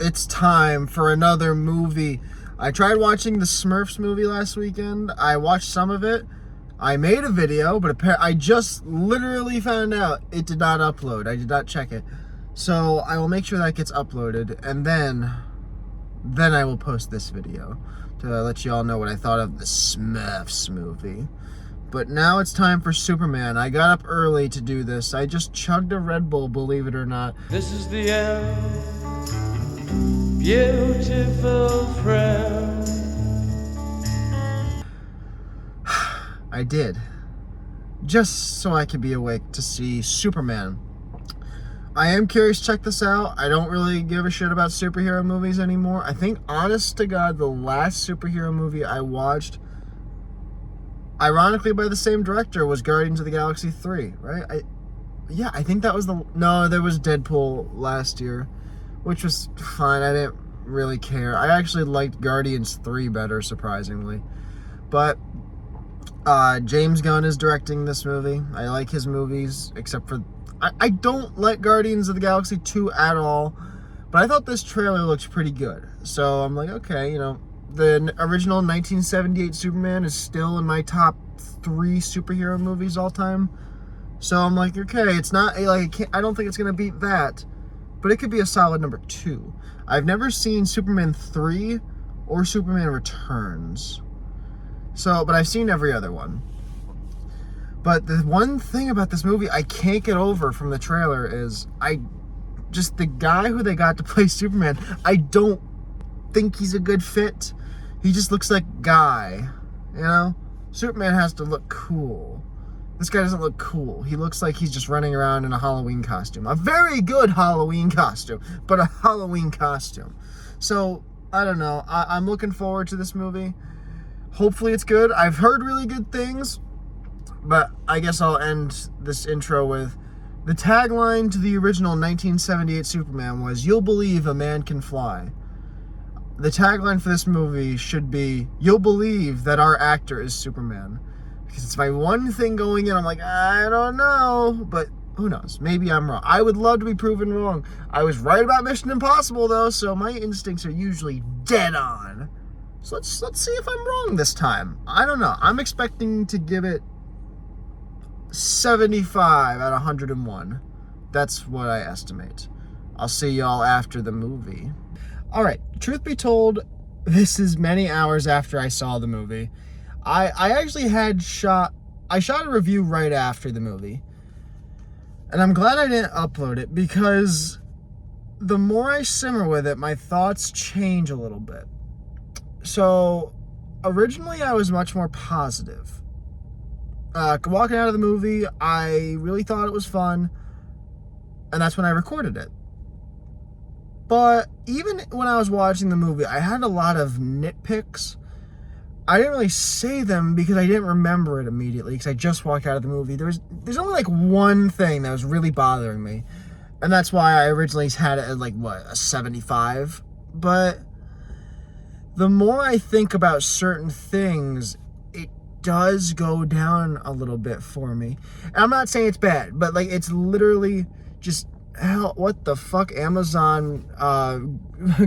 It's time for another movie. I tried watching the Smurfs movie last weekend. I watched some of it. I made a video, but I just literally found out it did not upload. I did not check it. So I will make sure that gets uploaded, and then I will post this video to let you all know what I thought of the Smurfs movie. But now it's time for Superman. I got up early to do this. I just chugged a Red Bull, believe it or not. This is the end, beautiful friend. I did. Just so I could be awake to see Superman. I am curious to check this out. I don't really give a shit about superhero movies anymore. I think, honest to God, the last superhero movie I watched, ironically by the same director, was Guardians of the Galaxy 3, right? I think that was no, there was Deadpool last year, which was fine. I didn't really care. I actually liked Guardians 3 better, surprisingly. But James Gunn is directing this movie. I like his movies, except for I don't like Guardians of the Galaxy 2 at all, but I thought this trailer looked pretty good. So I'm like, okay, the original 1978 Superman is still in my top 3 superhero movies all time. So I'm like, okay, it's not like I don't think it's gonna beat that, but it could be a solid number 2. I've never seen Superman 3 or Superman Returns. So, but I've seen every other one. But the one thing about this movie I can't get over from the trailer is the guy who they got to play Superman, I don't think he's a good fit. He just looks like Guy, Superman has to look cool. This guy doesn't look cool. He looks like he's just running around in a Halloween costume. A very good Halloween costume, but a Halloween costume. So, I don't know. I'm looking forward to this movie. Hopefully it's good. I've heard really good things, but I guess I'll end this intro with the tagline to the original 1978 Superman was, "You'll believe a man can fly." The tagline for this movie should be, "You'll believe that our actor is Superman." Because it's my one thing going in. I'm like, I don't know, but who knows? Maybe I'm wrong. I would love to be proven wrong. I was right about Mission Impossible, though, so my instincts are usually dead on. So let's see if I'm wrong this time. I don't know. I'm expecting to give it 75 out of 101. That's what I estimate. I'll see y'all after the movie. All right. Truth be told, this is many hours after I saw the movie. I actually shot a review right after the movie. And I'm glad I didn't upload it, because the more I simmer with it, my thoughts change a little bit. So, originally I was much more positive. Walking out of the movie, I really thought it was fun, and that's when I recorded it. But even when I was watching the movie, I had a lot of nitpicks. I didn't really say them because I didn't remember it immediately, because I just walked out of the movie. There's only like one thing that was really bothering me, and that's why I originally had it at a 75. But the more I think about certain things, it does go down a little bit for me. And I'm not saying it's bad, but it's literally just, hell, what the fuck? Amazon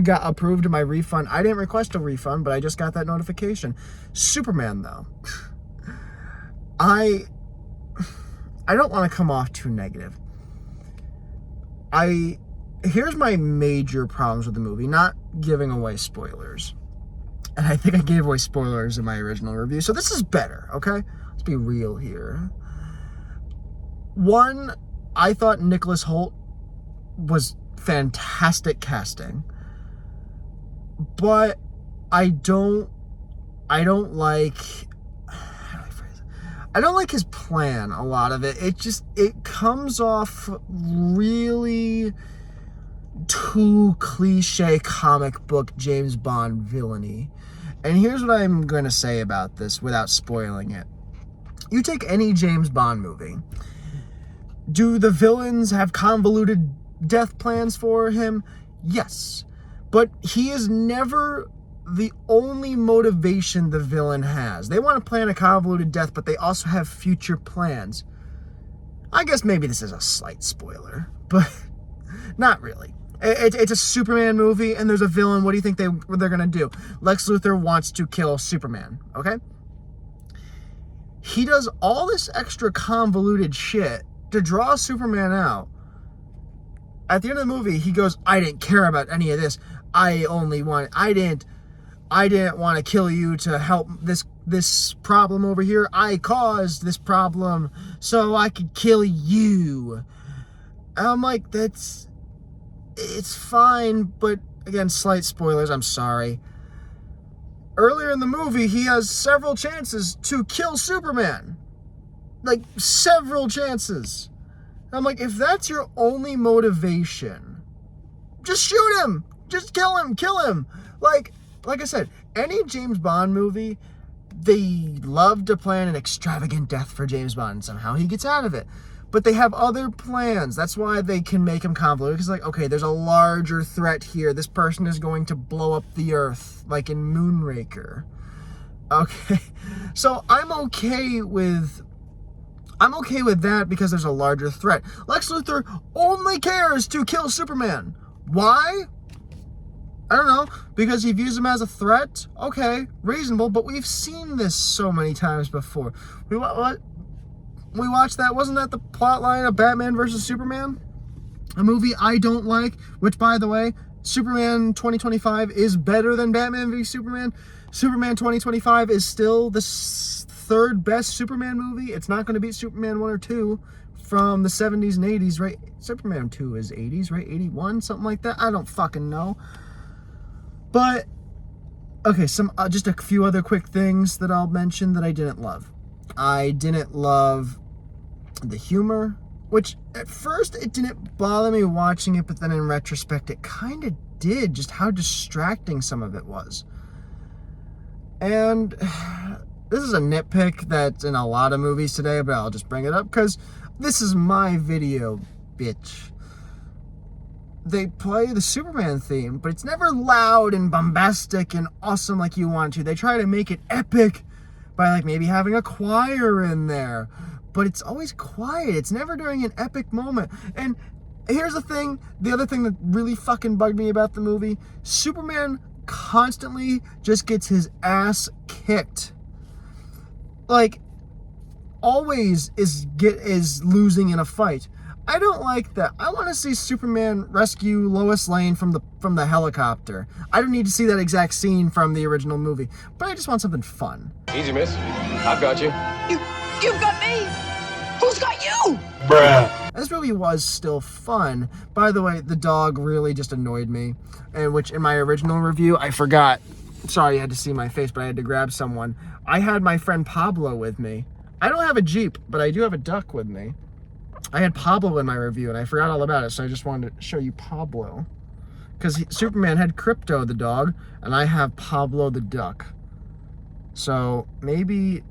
got approved of my refund. I didn't request a refund, but I just got that notification. Superman, though. I don't want to come off too negative. Here's my major problems with the movie, not giving away spoilers. And I think I gave away spoilers in my original review, so this is better, okay? Let's be real here. One, I thought Nicholas Hoult was fantastic casting, but I don't like, how do I phrase it? I don't like his plan, a lot of it. It comes off really too cliche comic book James Bond villainy. And here's what I'm going to say about this without spoiling it. You take any James Bond movie. Do the villains have convoluted death plans for him? Yes. But he is never the only motivation the villain has. They want to plan a convoluted death, but they also have future plans. I guess maybe this is a slight spoiler, but not really. It's a Superman movie, and there's a villain. What do you think they're gonna do? Lex Luthor wants to kill Superman. Okay. He does all this extra convoluted shit to draw Superman out. At the end of the movie, he goes, "I didn't care about any of this. I didn't want to kill you to help this problem over here. I caused this problem so I could kill you." And I'm like, it's fine, but again, slight spoilers, I'm sorry. Earlier in the movie, he has several chances to kill Superman. Like, several chances. I'm like, if that's your only motivation, just shoot him. Just kill him. Like I said, any James Bond movie, they love to plan an extravagant death for James Bond, and somehow he gets out of it. But they have other plans. That's why they can make him convoluted. Because, like, okay, there's a larger threat here. This person is going to blow up the Earth, like in Moonraker. Okay, so I'm okay with that because there's a larger threat. Lex Luthor only cares to kill Superman. Why? I don't know. Because he views him as a threat? Okay, reasonable, but we've seen this so many times before. We watched that. Wasn't that the plot line of Batman versus Superman? A movie I don't like, which, by the way, Superman 2025 is better than Batman v Superman. Superman 2025 is still the third best Superman movie. It's not going to beat Superman 1 or 2 from the 70s and 80s, right? Superman 2 is 80s, right? 81, something like that. I don't fucking know. But, okay, just a few other quick things that I'll mention that I didn't love. I didn't love the humor, which at first it didn't bother me watching it, but then in retrospect it kind of did, just how distracting some of it was. And this is a nitpick that's in a lot of movies today, but I'll just bring it up because this is my video, bitch. They play the Superman theme, but it's never loud and bombastic and awesome like you want to. They try to make it epic by, like, maybe having a choir in there, but it's always quiet. It's never during an epic moment. And here's the other thing that really fucking bugged me about the movie: Superman constantly just gets his ass kicked. Like, always is losing in a fight. I don't like that. I want to see Superman rescue Lois Lane from the helicopter. I don't need to see that exact scene from the original movie, but I just want something fun. Easy, miss. I've got you. You've got me? Who's got you? Bruh. This movie was still fun. By the way, the dog really just annoyed me, and which in my original review, I forgot. Sorry you had to see my face, but I had to grab someone. I had my friend Pablo with me. I don't have a Jeep, but I do have a duck with me. I had Pablo in my review, and I forgot all about it, so I just wanted to show you Pablo. Because Superman had Crypto the dog, and I have Pablo the duck. So maybe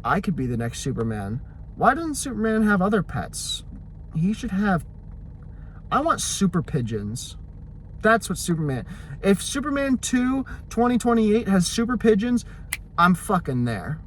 I could be the next Superman. Why doesn't Superman have other pets? He should have... I want super pigeons. That's what Superman... If Superman 2 2028 has super pigeons, I'm fucking there.